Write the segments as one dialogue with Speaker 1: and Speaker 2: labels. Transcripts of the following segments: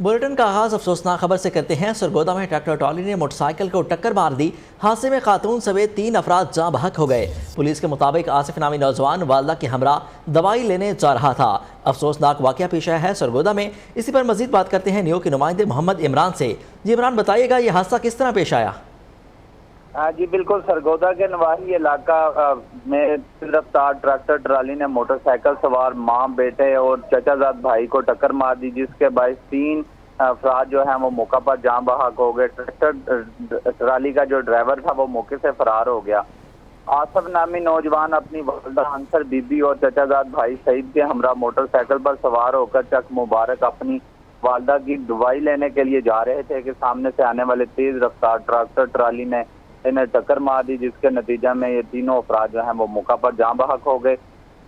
Speaker 1: Bulletin کا آغاز افسوسناک خبر سے کرتے ہیں۔ سرگودا میں ٹریکٹر ٹرالی نے موٹر سائیکل کو ٹکر مار دی۔ حادثے میں خاتون سمیت 3 افراد جاں بحق ہو گئے۔ پولیس کے مطابق آصف نامی نوجوان والدہ کے ہمراہ دوائی لینے جا رہا تھا۔ افسوسناک واقعہ پیش آیا ہے سرگودا میں۔ اسی پر مزید بات کرتے ہیں نیو کے نمائندے محمد عمران سے۔ جی عمران، بتائیے گا یہ حادثہ کس طرح پیش آیا؟
Speaker 2: جی بالکل، سرگودا کے نواحی علاقہ میں رفتار ٹریکٹر ٹرالی نے موٹر سائیکل سوار ماں، بیٹے اور چچا زاد بھائی کو ٹکر مار دی، جس کے باعث 3 افراد جو ہیں وہ موقع پر جاں بحق ہو گئے۔ ٹریکٹر ٹرالی کا جو ڈرائیور تھا وہ موقع سے فرار ہو گیا۔ آصف نامی نوجوان اپنی والدہ انصر بی بی اور چچا زاد بھائی سعید کے ہمراہ موٹر سائیکل پر سوار ہو کر چک مبارک اپنی والدہ کی دوائی لینے کے لیے جا رہے تھے کہ سامنے سے آنے والے تیز رفتار ٹریکٹر ٹرالی نے انہیں ٹکر مار دی، جس کے نتیجہ میں یہ تینوں افراد جو ہیں وہ موقع پر جاں بحق ہو گئے۔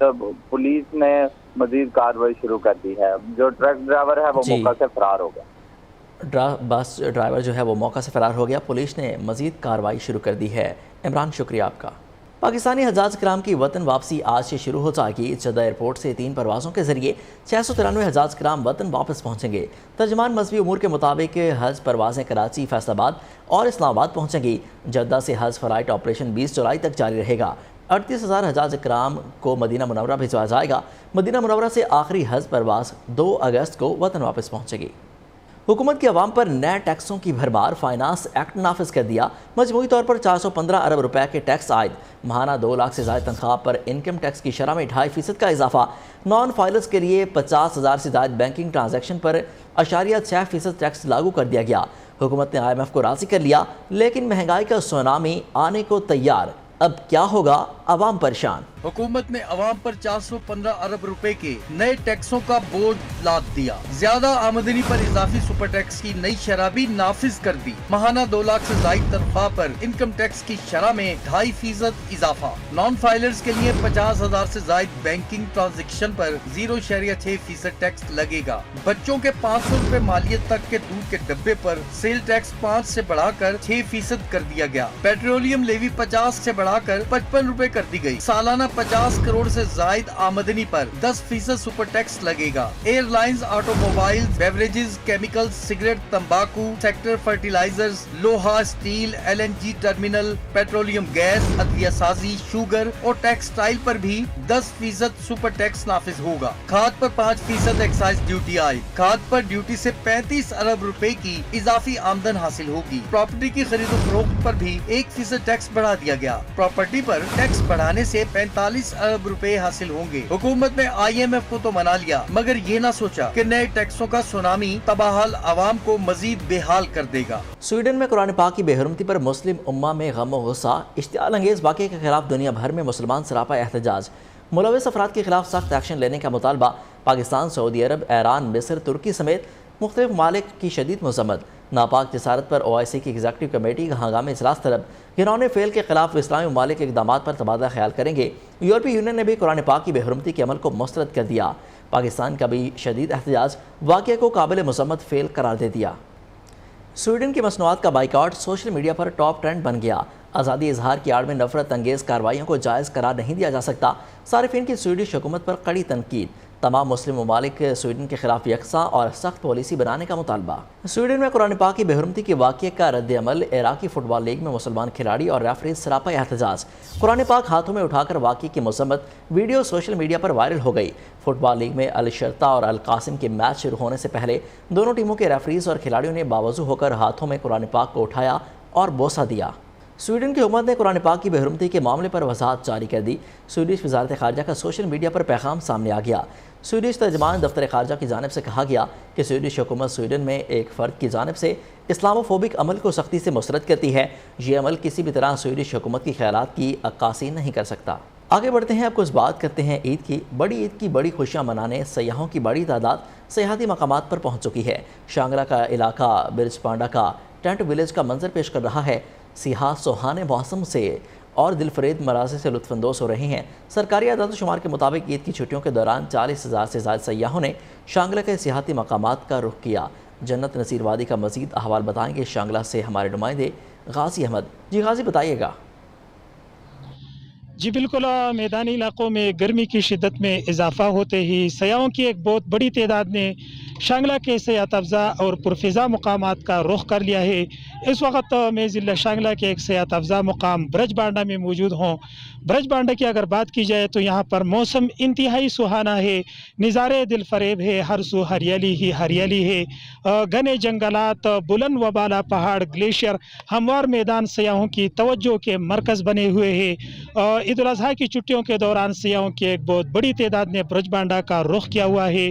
Speaker 2: تو پولیس نے مزید کارروائی شروع کر دی ہے۔ جو ٹرک ڈرائیور ہے وہ موقع سے فرار ہو گیا۔
Speaker 1: بس ڈرائیور جو ہے وہ موقع سے فرار ہو گیا۔ پولیس نے مزید کارروائی شروع کر دی ہے۔ عمران، شکریہ آپ کا۔ پاکستانی حجاج کرام کی وطن واپسی آج سے شروع ہو جائے گی۔ جدہ ایئرپورٹ سے 3 پروازوں کے ذریعے 693 حجاج کرام وطن واپس پہنچیں گے۔ ترجمان مذہبی امور کے مطابق حج پروازیں کراچی، فیصل آباد اور اسلام آباد پہنچیں گی۔ جدہ سے حج فلائٹ آپریشن 20 جولائی تک جاری رہے گا۔ 38,000 حجاج کرام کو مدینہ منورہ بھیجوایا جائے گا۔ مدینہ منورہ سے آخری حج پرواز 2 اگست کو وطن واپس پہنچے گی۔ حکومت کی عوام پر نئے ٹیکسوں کی بھرمار۔ فائنانس ایکٹ نافذ کر دیا۔ مجموعی طور پر 415 ارب روپے کے ٹیکس عائد۔ ماہانہ 2 لاکھ سے زائد تنخواہ پر انکم ٹیکس کی شرح میں 2.5% کا اضافہ۔ نان فائلرز کے لیے 50,000 سے زائد بینکنگ ٹرانزیکشن پر 0.6% ٹیکس لاگو کر دیا گیا۔ حکومت نے IMF کو راضی کر لیا، لیکن مہنگائی کا سونامی آنے کو تیار۔ اب کیا ہوگا؟ عوام پریشان۔
Speaker 3: حکومت نے عوام پر 415 ارب روپے کے نئے ٹیکسوں کا بوجھ لاد دیا۔ زیادہ آمدنی پر اضافی سپر ٹیکس کی نئی شرح بھی نافذ کر دی۔ ماہانہ 2 لاکھ سے زائد تنخواہ پر انکم ٹیکس کی شرح میں 2.5% اضافہ۔ نان فائلرز کے لیے 50,000 سے زائد بینکنگ ٹرانزیکشن پر 0.6% ٹیکس لگے گا۔ بچوں کے 500 روپے مالیت تک کے دودھ کے ڈبے پر سیل ٹیکس 5 سے بڑھا کر 6% کر دیا گیا۔ پیٹرولیم لیوی 50 سے بڑھا کر 55 روپے کر دی گئی۔ سالانہ 50 کروڑ سے زائد آمدنی پر 10% سپر ٹیکس لگے گا۔ Airlines, automobile, beverages, chemical, cigarette, تمباکو سیکٹر، فرٹیلائزرز، لوہا، steel, LNG terminal, petroleum gas, عدویہ سازی، شوگر اور ٹیکسٹائل پر بھی 10% سپر ٹیکس نافذ ہوگا۔ کھاد پر 5% ایکسائز ڈیوٹی آئی۔ کھاد پر ڈیوٹی سے 35 ارب روپے کی اضافی آمدن حاصل ہوگی۔ پراپرٹی کی خرید و فروخت پر بھی 1% ٹیکس بڑھا دیا گیا۔ پراپرٹی پر ٹیکس بڑھانے سے 45 ارب روپے حاصل ہوں گے۔ حکومت نے IMF کو تو منا لیا، مگر یہ نہ سوچا کہ نئے ٹیکسوں کا سونامی تباہال عوام کو مزید بے حال کر دے گا۔
Speaker 1: سویڈن میں قرآن پاک کی بے حرمتی پر مسلم امہ میں غم و غصہ۔ اشتعال انگیز واقعے کے خلاف دنیا بھر میں مسلمان سراپا احتجاج۔ ملوث افراد کے خلاف سخت ایکشن لینے کا مطالبہ۔ پاکستان، سعودی عرب، ایران، مصر، ترکی سمیت مختلف ممالک کی شدید مذمت۔ ناپاک جسارت پر OIC کی ایگزیکٹو کمیٹی کا ہنگامی اجلاس طلب۔ گھناؤنے فعل کے خلاف اسلامی ممالک اقدامات پر تبادلہ خیال کریں گے۔ یورپی یونین نے بھی قرآن پاک کی بے حرمتی کے عمل کو مسترد کر دیا۔ پاکستان کا بھی شدید احتجاج، واقعے کو قابل مذمت فعل قرار دے دیا۔ سویڈن کی مصنوعات کا بائیکاٹ سوشل میڈیا پر ٹاپ ٹرینڈ بن گیا۔ آزادی اظہار کی آڑ میں نفرت انگیز کارروائیوں کو جائز قرار نہیں دیا جا سکتا۔ صارفین کی سویڈش حکومت پر کڑی تنقید۔ تمام مسلم ممالک سویڈن کے خلاف یکساں اور سخت پالیسی بنانے کا مطالبہ۔ سویڈن میں قرآن پاک کی بے حرمتی کے واقعے کا رد عمل۔ عراقی فٹ بال لیگ میں مسلمان کھلاڑی اور ریفریز سراپا احتجاج۔ قرآن پاک ہاتھوں میں اٹھا کر واقعے کی مذمت۔ ویڈیو سوشل میڈیا پر وائرل ہو گئی۔ فٹ بال لیگ میں الشرطہ اور القاسم کے میچ شروع ہونے سے پہلے دونوں ٹیموں کے ریفریز اور کھلاڑیوں نے باوضو ہو کر ہاتھوں میں قرآن پاک کو اٹھایا اور بوسہ دیا۔ سویڈن کی حکومت نے قرآن پاک کی بے حرمتی کے معاملے پر وضاحت جاری کر دی۔ سویڈش وزارت خارجہ کا سوشل میڈیا پر پیغام سامنے آ گیا۔ سویڈش ترجمان دفتر خارجہ کی جانب سے کہا گیا کہ سویڈش حکومت سویڈن میں ایک فرد کی جانب سے اسلاموفوبک عمل کو سختی سے مسرد کرتی ہے۔ یہ عمل کسی بھی طرح سویڈش حکومت کی خیالات کی عکاسی نہیں کر سکتا۔ آگے بڑھتے ہیں، اب کچھ بات کرتے ہیں عید کی۔ بڑی عید کی بڑی خوشیاں منانے سیاحوں کی بڑی تعداد سیاحتی مقامات پر پہنچ چکی ہے۔ شانگلہ کا علاقہ برج پانڈا کا ٹینٹ ولیج کا منظر پیش کر رہا ہے۔ سیاح سہانے موسم سے اور دلفریب مناظر سے لطف اندوز ہو رہے ہیں۔ سرکاری اعداد و شمار کے مطابق عید کی چھٹیوں کے دوران 40,000 سے زائد سیاحوں نے شانگلہ کے سیاحتی مقامات کا رخ کیا۔ جنت نصیر وادی کا مزید احوال بتائیں گے شانگلہ سے ہمارے نمائندے غازی احمد۔ جی غازی، بتائیے گا۔
Speaker 4: जी बिल्कुल, मैदानी इलाकों में गर्मी की शिद्दत में इजाफा होते ही सयाहों की एक बहुत बड़ी तादाद ने शांगला के सयाहत अफजा और पुरफिजा मकामात का रुख कर लिया है। इस वक्त मैं ज़िला शांगला के एक सयाहत अफजा मुकाम ब्रज बांडा में मौजूद हूँ। ब्रज बांडा की अगर बात की जाए तो यहाँ पर मौसम इंतहाई सुहाना है, नज़ारे दिल फरेब है, हर सू हरियाली ही हरियाली है। घने जंगलात, बुलंद व बाला पहाड़, ग्लेशियर, हमवार मैदान सयाहों की तवज्जो के मरकज़ बने हुए हैं। ईद उल अज़हा की छुट्टियों के दौरान सयाहों की एक बहुत बड़ी तादाद ने ब्रज बांडा का रुख किया हुआ है।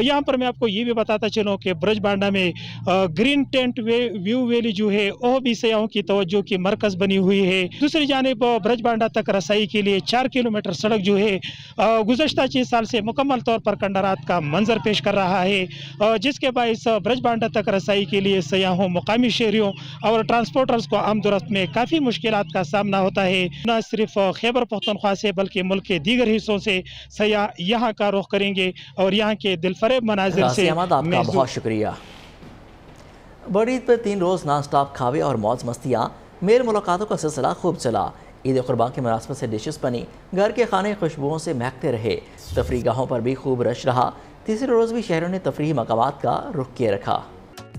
Speaker 4: यहाँ पर मैं आपको ये भी बताता चलूँ कि ब्रज बांडा में ग्रीन टेंट व्यू वैली जो है वह भी सयाहों की तवज्जो की मरकज़ बनी हुई है। दूसरी जानिब ब्रज बांडा तक रसाई के लिए 4 किलोमीटर सड़क जो है गुज़श्ता 6 साल से मुकम्मल तौर पर कंडरात का मंजर पेश कर रहा है, जिसके बायस ब्रज बांडा तक रसाई के लिए सयाहों, मुकामी शहरियों और ट्रांसपोर्टर्स को आमदोरफ्त में काफ़ी मुश्किलात का सामना होता है। न सिर्फ खैबर पख्तूनख्वा से बल्कि मुल्क के दीगर हिस्सों से सयाह यहाँ का रुख करेंगे और यहाँ के दिलफरेब मनाजिर से
Speaker 1: आपका बहुत शुक्रिया। बड़ी ईद पर 3 रोज़ नॉन स्टॉप खावे और मौज मस्तियाँ, मेल मुलाकातों का सिलसिला खूब चला। ईद कुर्बान की मुनासबत से डिशेस बनी, घर के खाने खुशबुओं से महकते रहे। तफरीह गाहों पर भी खूब रश रहा। तीसरे रोज़ भी शहरों ने तफरीही मकामात का रुख किए रखा।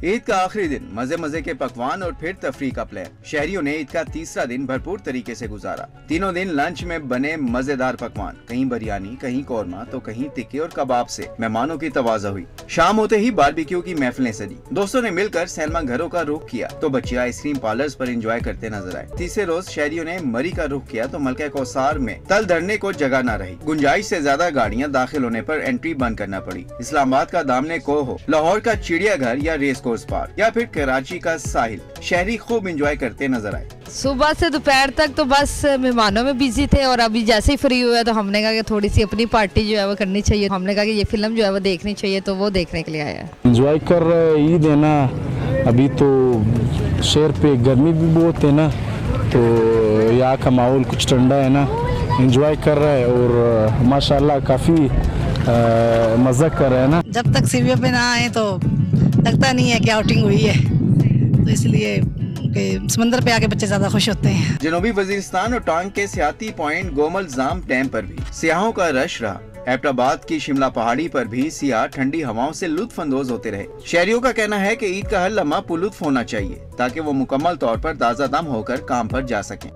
Speaker 5: ईद का आखिरी दिन मजे मजे के पकवान और फिर तफरीह का प्लान। शहरियों ने ईद का तीसरा दिन भरपूर तरीके से गुजारा। तीनों दिन लंच में बने मजेदार पकवान, कहीं बिरयानी, कहीं कौरमा तो कहीं टिक्के और कबाब से मेहमानों की तवाज़ा हुई। शाम होते ही बारबेक्यू की महफिलें सजी। दोस्तों ने मिलकर सैलमा घरों का रुख किया तो बच्चे आइसक्रीम पार्लर्स पर एंजॉय करते नजर आए। तीसरे रोज शहरियों ने मरी का रुख किया तो मलका कौसार में तल धरने को जगह न रही। गुंजाइश से ज्यादा गाड़ियाँ दाखिल होने पर एंट्री बंद करना पड़ी। इस्लामाबाद का दामने को हो, लाहौर का चिड़ियाघर या रेस कोर्स पार्क या फिर कराची का साहिल, शहरी खूब एंजॉय करते नजर आए।
Speaker 6: सुबह से दोपहर तक तो बस मेहमानों में बिजी थे और अभी जैसे ही फ्री हुए तो हमने कहा कि थोड़ी सी अपनी पार्टी जो है वो करनी चाहिए। हमने कहा कि ये फिल्म जो है वो देखनी चाहिए तो वो देखने के लिए आया है।
Speaker 7: एंजॉय कर रहे हैं, ईद है ना, अभी तो शहर पे गर्मी भी बहुत है ना, तो यहाँ का माहौल कुछ ठंडा है ना, एंजॉय कर रहा है और माशाल्लाह काफ़ी मज़ा कर रहे हैं ना।
Speaker 8: जब तक सीविया पे ना आए तो लगता नहीं है कि आउटिंग हुई है, तो इसलिए समंदर पे आके बच्चे ज्यादा खुश होते हैं।
Speaker 5: जनूबी वजीरिस्तान और टांग के सियाती पॉइंट गोमल जाम डैम पर भी सियाहों का रश रहा। एबटाबाद की शिमला पहाड़ी पर भी सियाह ठंडी हवाओं से लुत्फ अंदोज होते रहे। शहरियों का कहना है कि ईद का हर लम्हा पुलुत्फ होना चाहिए ताकि वो मुकम्मल तौर पर ताज़ा दम होकर काम पर जा सकें।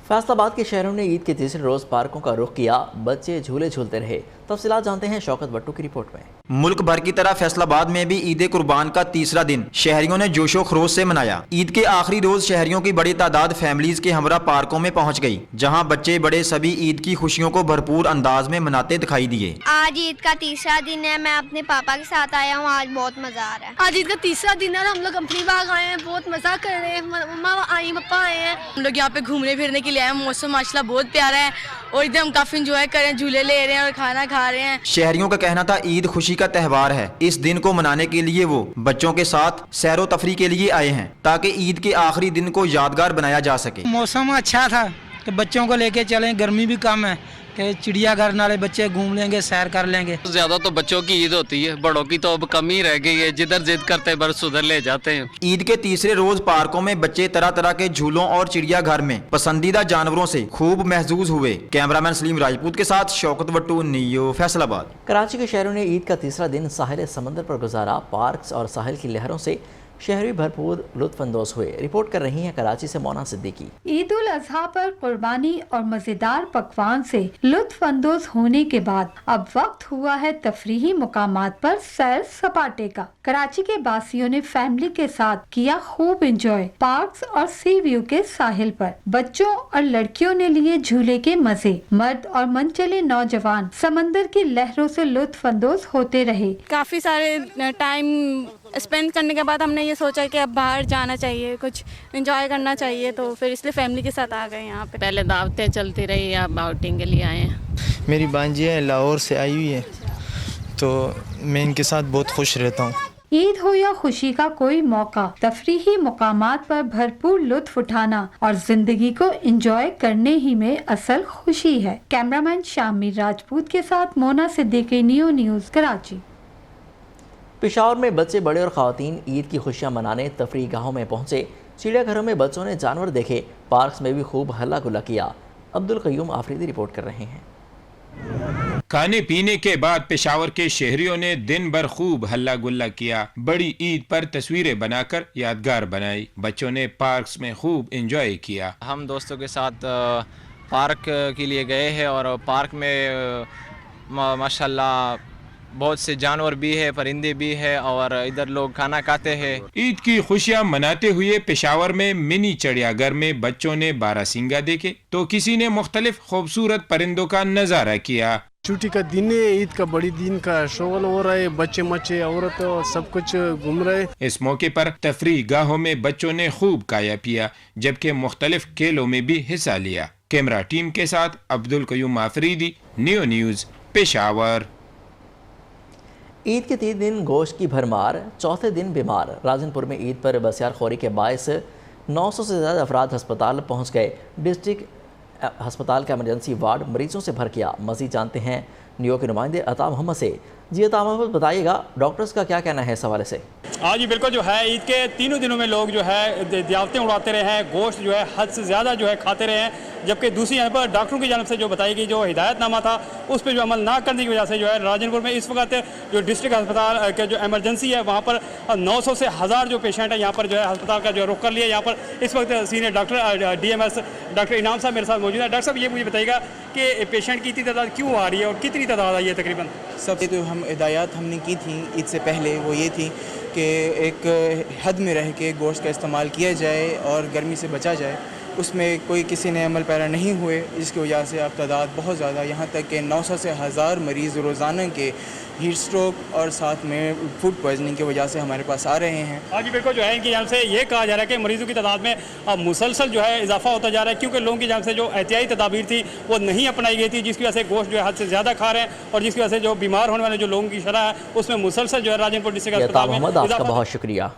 Speaker 1: फैसलाबाद के शहरों ने ईद के तीसरे रोज़ पार्कों का रुख किया, बच्चे झूले झूलते रहे। तफसीलात जानते हैं शौकत भट्टू की रिपोर्ट में।
Speaker 9: मुल्क भर की तरह फैसलाबाद में भी ईद कुर्बान का तीसरा दिन शहरियों ने जोशो खरोश से मनाया। ईद के आखिरी रोज शहरियों की बड़ी तादाद फैमिलीज के हमरा पार्कों में पहुंच गई, जहां बच्चे बड़े सभी ईद की खुशियों को भरपूर अंदाज में मनाते दिखाई दिए।
Speaker 10: आज ईद का तीसरा दिन है, मैं अपने पापा के साथ आया हूँ, आज बहुत मजा आ रहा है।
Speaker 11: आज ईद का तीसरा दिन है, हम लोग कंपनी बाग आए हैं, बहुत मजा कर रहे हैं। मम्मा आई, पापा आए हैं, हम लोग यहाँ पे घूमने फिरने के लिए आए हैं। मौसम माशाल्लाह बहुत प्यारा है और इधर हम काफी इंजॉय कर रहे हैं, झूले ले रहे हैं और खाना खा रहे हैं।
Speaker 9: शहरियों का कहना था ईद खुशी का त्यौहार है। इस दिन को मनाने के लिए वो बच्चों के साथ सैरो तफरी के लिए आए हैं ताकि ईद के आखिरी दिन को यादगार बनाया जा सके।
Speaker 12: मौसम अच्छा था कि बच्चों को लेके चलें, गर्मी भी कम है कि चिड़ियाघर नाले बच्चे घूम लेंगे, सैर कर लेंगे।
Speaker 13: ज्यादा तो बच्चों की ईद होती है, बड़ों की तो अब कम ही रह गई है, जिधर जिद करते हैं बस उधर ले जाते हैं।
Speaker 9: ईद के तीसरे रोज पार्कों में बच्चे तरह तरह के झूलों और चिड़ियाघर में पसंदीदा जानवरों से खूब महजूज हुए। कैमरामैन सलीम राजपूत के साथ शौकत भट्टू, नियो, फैसलाबाद।
Speaker 1: कराची के शहरों ने ईद का तीसरा दिन साहिल समंदर पर गुजारा। पार्क्स और साहिल की लहरों से शहरी भरपूर लुत्फ अंदोज हुए। रिपोर्ट कर रही हैं कराची से मोना सिद्दीकी।
Speaker 14: ईद उल अजहा पर कुर्बानी और मजेदार पकवान से लुत्फ अंदोज होने के बाद अब वक्त हुआ है तफरीही मुकामात पर सैर सपाटे का। कराची के बासियों ने फैमिली के साथ किया खूब एंजॉय। पार्क्स और सी व्यू के साहिल पर बच्चों और लड़कियों ने लिए झूले के मजे। मर्द और मनचले नौजवान समंदर की लहरों से लुत्फ अंदोज होते रहे।
Speaker 11: काफी सारे टाइम स्पेंड करने के बाद हमने ये सोचा कि अब बाहर जाना चाहिए, कुछ एंजॉय करना चाहिए, तो फिर इसलिए फैमिली के साथ आ गए यहाँ पे।
Speaker 15: पहले दावतें चलती रही, अब आउटिंग के लिए आए हैं।
Speaker 16: मेरी भांजी है, लाहौर से आई हुई है, तो मैं इनके साथ बहुत खुश रहता हूँ।
Speaker 14: ईद हो या खुशी का कोई मौका, तफरीही मुकामात पर भरपूर लुत्फ उठाना और जिंदगी को एंजॉय करने ही में असल खुशी है। कैमरामैन शामिर राजपूत के साथ मोना सिद्दीकी, नियो न्यूज़, कराची।
Speaker 1: पेशावर में बच्चे, बड़े और ख़वातीन ईद की खुशियाँ मनाने तफरीह गाहों में पहुँचे। चिड़िया घरों में बच्चों ने जानवर देखे, पार्क्स में भी खूब हल्ला गुल्ला किया। अब्दुल कयूम आफरीदी रिपोर्ट कर रहे हैं।
Speaker 17: खाने पीने के बाद पेशावर के शहरियों ने दिन भर खूब हल्ला गुल्ला किया। बड़ी ईद पर तस्वीरें बनाकर यादगार बनाई। बच्चों ने पार्क्स में खूब एंजॉय किया।
Speaker 18: हम दोस्तों के साथ पार्क के लिए गए हैं और पार्क में माशाल्लाह बहुत से जानवर भी है, परिंदे भी है और इधर लोग खाना खाते हैं।
Speaker 17: ईद की खुशियां मनाते हुए पेशावर में मिनी चिड़ियाघर में बच्चों ने बारहसिंगा देखे तो किसी ने मुख्तलिफ खूबसूरत परिंदों का नजारा किया।
Speaker 19: छुट्टी का दिन है, ईद का बड़ी दिन का शोगल हो रहा है, बच्चे मच्चे औरत सब कुछ घूम रहे।
Speaker 17: इस मौके पर तफरीह गाहों में बच्चों ने खूब खाया पिया, जबकि मुख्तलिफ खेलों में भी हिस्सा लिया। कैमरा टीम के साथ अब्दुल कयूम आफरीदी, न्यू न्यूज़, पेशावर।
Speaker 1: ईद के 3 दिन गोश्त की भरमार, चौथे दिन बीमार। राजनपुर में ईद पर बसियार खोरी के बायस 900 से ज़्यादा अफराद अस्पताल पहुँच गए। डिस्ट्रिक्ट अस्पताल का इमरजेंसी वार्ड मरीजों से भर गया। मज़ीद जानते हैं न्यू के नुमाइंदे अता मोहम्मद से। जी अता मोहम्मद, बताइएगा डॉक्टर्स का क्या कहना है इस हवाले से?
Speaker 20: हाँ जी बिल्कुल, जो है ईद के तीनों दिनों में लोग जो है दावतें उड़ाते रहे हैं, गोश्त जो है हद से ज़्यादा जो है खाते रहे हैं, जबकि दूसरी यहाँ पर डॉक्टरों की जानब से जो बताई गई जो हिदायतनामा था उस पर जो अमल ना करने की वजह से जो है राजनपुर में इस वक्त जो डिस्ट्रिक्ट अस्पताल के जो एमरजेंसी है वहाँ पर 900 से 1000 जो पेशेंट है यहाँ पर जो है अस्पताल का जो रुख कर लिया। यहाँ पर इस वक्त सीनियर डॉक्टर DMS डॉक्टर इनाम साहब मेरे साथ मौजूद है। डॉक्टर साहब, ये मुझे बताइएगा कि पेशेंट की इतनी तादाद क्यों आ रही है और कितनी तादाद आई है तकरीबन?
Speaker 16: सबसे तो हम हिदायत हमने की थी ईद से पहले, वो ये थी कि एक हद में रह के गोश्त का इस्तेमाल किया जाए और गर्मी से बचा जाए। उसमें कोई किसी ने अमल पैरा नहीं हुए, जिसकी वजह से अब तादाद बहुत ज़्यादा, यहाँ तक कि 900 से 1000 मरीज़ रोज़ाना के हीट स्ट्रोक और साथ में फूड पॉइजनिंग की वजह से हमारे पास आ रहे हैं।
Speaker 20: हाँ जी बिल्कुल, जो है इनकी जानब से ये कहा जा रहा है कि मरीज़ों की तादाद में अब मुसलसल जो है इजाफा होता जा रहा है, क्योंकि लोगों की जानब से जो एहतियाती तदाबीर थी वो नहीं अपनाई गई थी, जिसकी वजह से गोश्त जो है हद से ज़्यादा खा रहे हैं और जिसकी वजह से जो बीमार होने वाले जो लोगों की शरह है उसमें मुसलसल जो है राजनपुर डिस्ट्रिक्ट अस्पताल में।
Speaker 1: आपका बहुत शुक्रिया।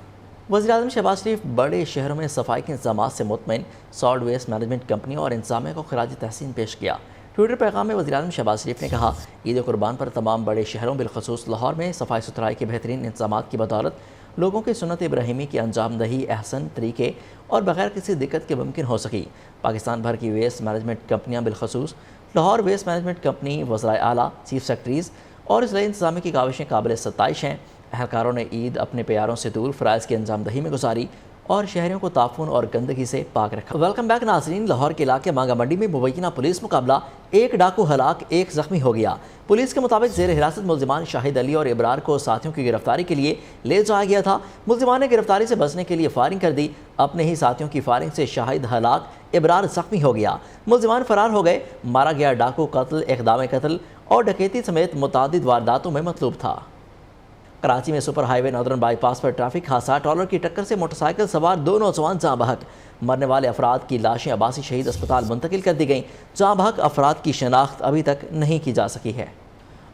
Speaker 1: वज़ीर-ए-आज़म शहबाज शरीफ बड़े शहरों में सफाई के इंतजामात से मुतमईन, सॉल्ट वेस्ट मैनेजमेंट कंपनी और इंतजामिया को खराज तहसीन पेश किया। ट्विटर पैगाम में वज़ीर-ए-आज़म शहबाज शरीफ ने कहा, ईद कुर्बान पर तमाम बड़े शहरों बिलखसूस लाहौर में सफाई सुथराई के बेहतरीन इंतजामात की बदौलत लोगों की सुन्नत इब्राहिमी की अंजामदही अहसन तरीके और बगैर किसी दिक्कत के मुमकिन हो सकी। पाकिस्तान भर की वेस्ट मैनेजमेंट कंपनियाँ बिलखसूस लाहौर वेस्ट मैनेजमेंट कंपनी, वज़राए आला, चीफ सेक्रेटरीज़ और इसलिए इंतजामी की काविशें काबिल सताइश हैं। अहलकारों ने ईद अपने प्यारों से दूर फ़राइज़ की अंजामदही में गुजारी और शहरियों को ताफून और गंदगी से पाक रखा। वेलकम बैक नाज़रीन। लाहौर के इलाके मांगा मंडी में मुबैना पुलिस मुकाबला, एक डाकू हलाक, एक ज़ख्मी हो गया। पुलिस के मुताबिक ज़ेर हिरासत मुल्जिमान शाहिद अली और इब्रार को साथियों की गिरफ्तारी के लिए ले जाया गया था। मुल्जिमान ने गिरफ्तारी से बचने के लिए फायरिंग कर दी। अपने ही साथियों की फायरिंग से शाहिद हलाक, इब्रार ज़ख्मी हो गया। मुल्जिमान फरार हो गए। मारा गया डाकू कत्ल, इक़दाम कत्ल और डकैती समेत मुतअद्दिद वारदातों में मतलूब था। कराची में सुपर हाईवे नॉर्दर्न बाईपास पर ट्रैफिक हादसा, ट्रॉलर की टक्कर से मोटरसाइकिल सवार 2 नौजवान जाँ बहक। मरने वाले अफराद की लाशें अब्बासी शहीद अस्पताल मुंतकिल कर दी गईं। जाँ बहक अफराद की शनाख्त अभी तक नहीं की जा सकी है।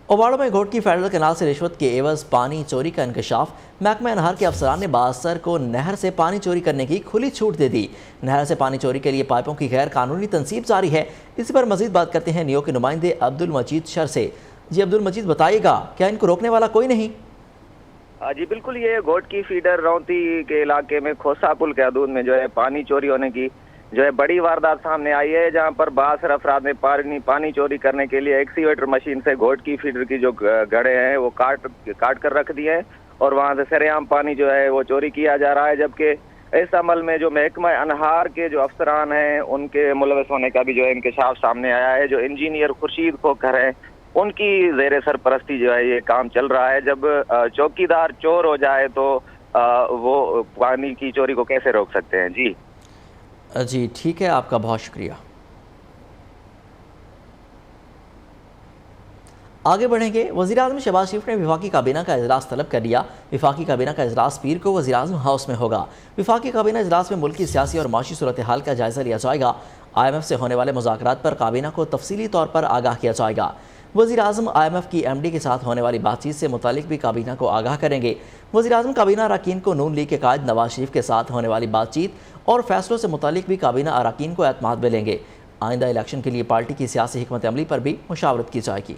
Speaker 1: ओबाड़ो में घोट की फेडरल कैनाल से रिश्वत के एवज पानी चोरी का इंकशाफ। महकमा अनहार के अफसरान ने बासर को नहर से पानी चोरी करने की खुली छूट दे दी। नहर से पानी चोरी के लिए पाइपों की गैर कानूनी तनसीब जारी है। इसी पर मजीद बात करते हैं न्यू के नुमाइंदे अब्दुल मजीद शर से। जी अब्दुल मजीद, बताइएगा क्या इनको रोकने वाला कोई नहीं?
Speaker 2: जी बिल्कुल, ये घोट की फीडर रौती के इलाके में खोसा पुल के हदूद में जो है पानी चोरी होने की जो है बड़ी वारदात सामने आई है, जहां पर बासर अफराद ने पानी चोरी करने के लिए एक्सीवेटर मशीन से घोट की फीडर की जो गड़े हैं वो काट कर रख दिए हैं और वहां से सरेआम पानी जो है वो चोरी किया जा रहा है। जबकि इस अमल में जो महकमा अनहार के जो अफसरान हैं उनके मुलविस होने का भी जो है इंकशाफ सामने आया है। जो इंजीनियर खुर्शीद खोखर हैं उनकी जेर सरपरस्ती जो है ये काम चल रहा है। जब चौकीदार चोर हो जाए तो वो पानी की चोरी को कैसे रोक सकते हैं? जी
Speaker 1: ठीक है, आपका बहुत शुक्रिया। आगे बढ़ेंगे। वज़ीर-ए-आज़म शहबाज शरीफ ने वफाकी काबीना का इजलास तलब कर लिया। वफाकी काबीना का इजलास पीर को वज़ीर-ए-आज़म हाउस में होगा। वफाकी काबीना इजलास में मुल्की सियासी और माशी सूरत हाल का जायज़ा लिया जाएगा। IMF से होने वाले मुज़ाकरात पर काबीना को तफसीली तौर पर आगाह किया जाएगा। वज़ीर-ए-आज़म IMF की MD के साथ होने वाली बातचीत से मुतालिक भी काबीना को आगाह करेंगे। वज़ीर-ए-आज़म काबीना अरकान को नून लीग के कायद नवाज शरीफ के साथ होने वाली बातचीत और फैसलों से मुतालिक भी काबीना अरकान को एतमाद में लेंगे। आइंदा इलेक्शन के लिए पार्टी की सियासी हिकमत अमली पर भी मुशावरत की जाएगी।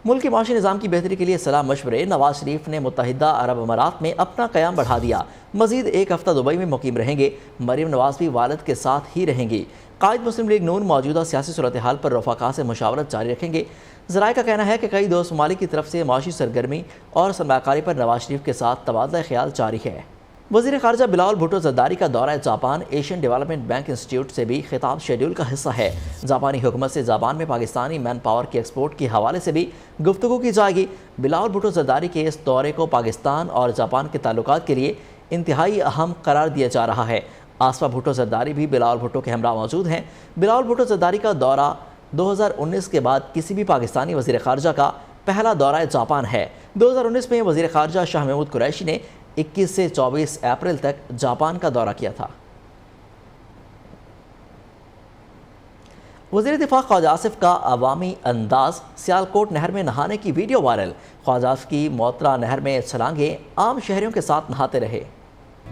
Speaker 1: ملک کے معاشی نظام کی بہتری کے لیے صلاح مشورے، نواز شریف نے متحدہ عرب امارات میں اپنا قیام بڑھا دیا، مزید ایک ہفتہ دبئی میں مقیم رہیں گے، مریم نواز بھی والد کے ساتھ ہی رہیں گی۔ قائد مسلم لیگ نون موجودہ سیاسی صورتحال پر رفقا سے مشاورت جاری رکھیں گے۔ ذرائع کا کہنا ہے کہ کئی دوست ممالک کی طرف سے معاشی سرگرمی اور سرمایہ کاری پر نواز شریف کے ساتھ تبادلہ خیال جاری ہے۔ وزیر خارجہ بلاول بھٹو زرداری کا دورہ Japan Asian development bank institute سے بھی خطاب شیڈول کا حصہ ہے۔ جاپانی حکومت سے جاپان میں پاکستانی مین پاور کے ایکسپورٹ کے حوالے سے بھی گفتگو کی جائے گی۔ بلاول بھٹو زرداری کے اس دورے کو پاکستان اور جاپان کے تعلقات کے لیے انتہائی اہم قرار دیا جا رہا ہے۔ آصفہ بھٹو زرداری بھی بلاول بھٹو کے ہمراہ موجود ہیں۔ بلاول بھٹو زرداری کا دورہ 2019 کے بعد کسی بھی پاکستانی وزیر خارجہ کا پہلا دورہ جاپان ہے۔ 2019 میں وزیر خارجہ شاہ محمود قریشی نے 21 سے 24 اپریل تک جاپان کا دورہ کیا تھا۔ وزیر دفاع خواجہ آصف کا عوامی انداز، سیالکوٹ نہر میں نہانے کی ویڈیو وائرل، خواجہ آصف کی معطرہ نہر میں چھلانگیں، عام شہریوں کے ساتھ نہاتے رہے۔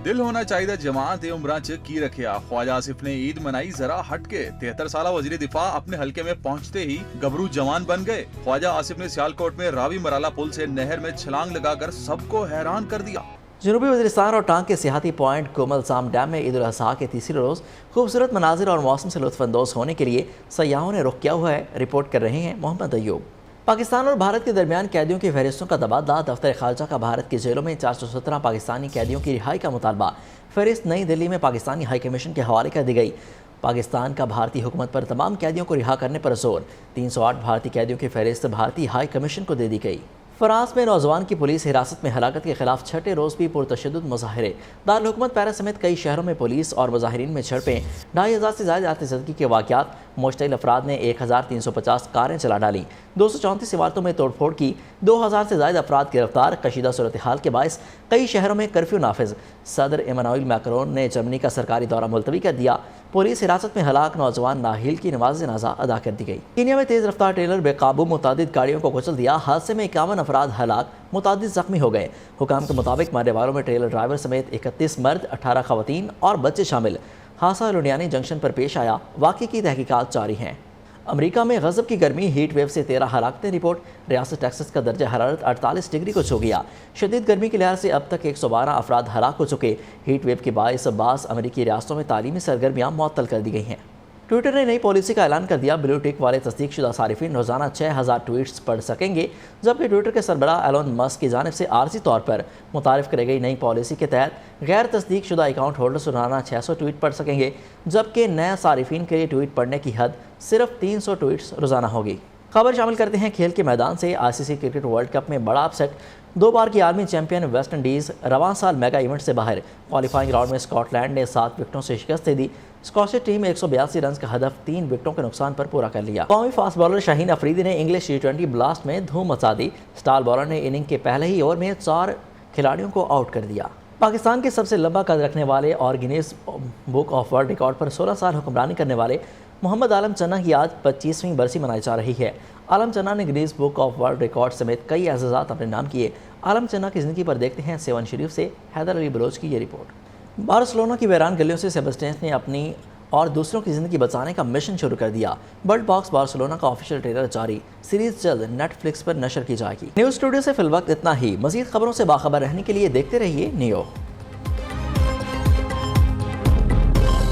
Speaker 21: دل ہونا چاہیے جماعت عمرہ چ کی رکھیا، خواجہ آصف نے عید منائی ذرا ہٹ کے، 73 سالہ وزیر دفاع اپنے حلقے میں پہنچتے ہی گبرو جوان بن گئے۔ خواجہ آصف نے سیالکوٹ میں راوی مرالہ پل سے نہر میں چھلانگ لگا کر سب کو حیران کر دیا۔
Speaker 1: جنوبی وزیرستان اور ٹانگ کے سیاحتی پوائنٹ کومل سام ڈیم میں عید الاضحیٰ کے تیسرے روز خوبصورت مناظر اور موسم سے لطف اندوز ہونے کے لیے سیاحوں نے رخ کیا ہوا ہے، رپورٹ کر رہے ہیں محمد ایوب۔ پاکستان اور بھارت کے درمیان قیدیوں کی فہرستوں کا تبادلہ، دفتر خارجہ کا بھارت کی جیلوں میں 417 پاکستانی قیدیوں کی رہائی کا مطالبہ، فہرست نئی دلی میں پاکستانی ہائی کمیشن کے حوالے کر دی گئی۔ پاکستان کا بھارتی حکومت پر تمام قیدیوں کو رہا کرنے پر زور، 308 بھارتی قیدیوں کی فہرست بھارتی ہائی کمیشن کو دے دی گئی۔ فرانس میں نوجوان کی پولیس حراست میں ہلاکت کے خلاف چھٹے روز بھی پرتشدد مظاہرے، دارالحکومت پیرس سمیت کئی شہروں میں پولیس اور مظاہرین میں جھڑپیں، 2500 سے زائد ذاتی زدگی کے واقعات، مشتعل افراد نے 1350 کاریں چلا ڈالیں، 234 عمارتوں میں توڑ پھوڑ کی، 2000 سے زائد افراد گرفتار، کشیدہ صورتحال کے باعث کئی شہروں میں کرفیو نافذ، صدر ایمانوئل میکرون نے جرمنی کا سرکاری دورہ ملتوی کر دیا، پولیس حراست میں ہلاک نوجوان ناہیل کی نماز جنازہ ادا کر دی گئی۔ کینیا میں تیز رفتار ٹریلر بے قابو متعدد گاڑیوں کو کچل دیا، حادثے میں 51 افراد ہلاک، متعدد زخمی ہو گئے۔ حکام کے مطابق مرنے والوں میں ٹریلر ڈرائیور سمیت 31 مرد، 18 خواتین اور بچے شامل۔ حادثہ لونیانی جنکشن پر پیش آیا، واقعے کی تحقیقات جاری ہیں۔ امریکہ میں غضب کی گرمی، ہیٹ ویو سے 13 ہلاکتیں رپورٹ، ریاست ٹیکساس کا درجہ حرارت 48 ڈگری کو چھو گیا۔ شدید گرمی کے لحاظ سے اب تک 112 افراد ہلاک ہو چکے۔ ہیٹ ویو کے باعث بعض امریکی ریاستوں میں تعلیمی سرگرمیاں معطل کر دی گئی ہیں۔ ٹویٹر نے نئی پالیسی کا اعلان کر دیا، بلو ٹک والے تصدیق شدہ صارفین روزانہ 6000 ٹویٹس پڑھ سکیں گے، جبکہ ٹویٹر کے سربراہ ایلون مسک کی جانب سے عارضی طور پر متعارف کرائی گئی نئی پالیسی کے تحت غیر تصدیق شدہ اکاؤنٹ ہولڈرز روزانہ 600 ٹویٹ پڑھ سکیں گے، جبکہ نئے صارفین کے لیے ٹویٹ پڑھنے کی حد صرف 300 ٹویٹس روزانہ ہوگی۔ خبر شامل کرتے ہیں کھیل کے میدان سے۔ ICC کرکٹ ورلڈ کپ میں بڑا اپسیٹ، 2 بار کی عالمی چیمپئن ویسٹ انڈیز رواں سال میگا ایونٹ سے باہر۔ کوالیفائنگ راؤنڈ میں اسکاٹ لینڈ نے 7 وکٹوں سے شکست دے دی۔ اسکاٹش ٹیم 182 رنز کا ہدف 3 وکٹوں کے نقصان پر پورا کر لیا۔ قومی فاسٹ بالر شاہین افریدی نے انگلش T20 بلاسٹ میں دھوم مچا دی۔ اسٹار بالر نے اننگ کے پہلے ہی اوور میں 4 کھلاڑیوں کو آؤٹ کر دیا۔ پاکستان کے سب سے لمبا قد رکھنے والے اور Guinness book of world record پر 16 سال حکمرانی کرنے والے محمد عالم چنا کی آج 25ویں برسی منائی جا رہی ہے۔ عالم چنا نے Guinness book of world record سمیت کئی اعزازات اپنے نام کیے۔ عالم چنا کی زندگی پر دیکھتے ہیں سیون شریف سے حیدر علی بلوچ کی یہ رپورٹ۔ بارسلونا کی ویران گلیوں سے سیباسٹینز نے اپنی اور دوسروں کی زندگی بچانے کا مشن شروع کر دیا۔ برڈ باکس بارسلونا کا آفیشیل ٹریلر جاری، سیریز جلد نیٹ فلکس پر نشر کی جائے گی۔ نیوز اسٹوڈیو سے فی الوقت اتنا ہی۔ مزید خبروں سے باخبر رہنے کے لیے دیکھتے رہیے نیو۔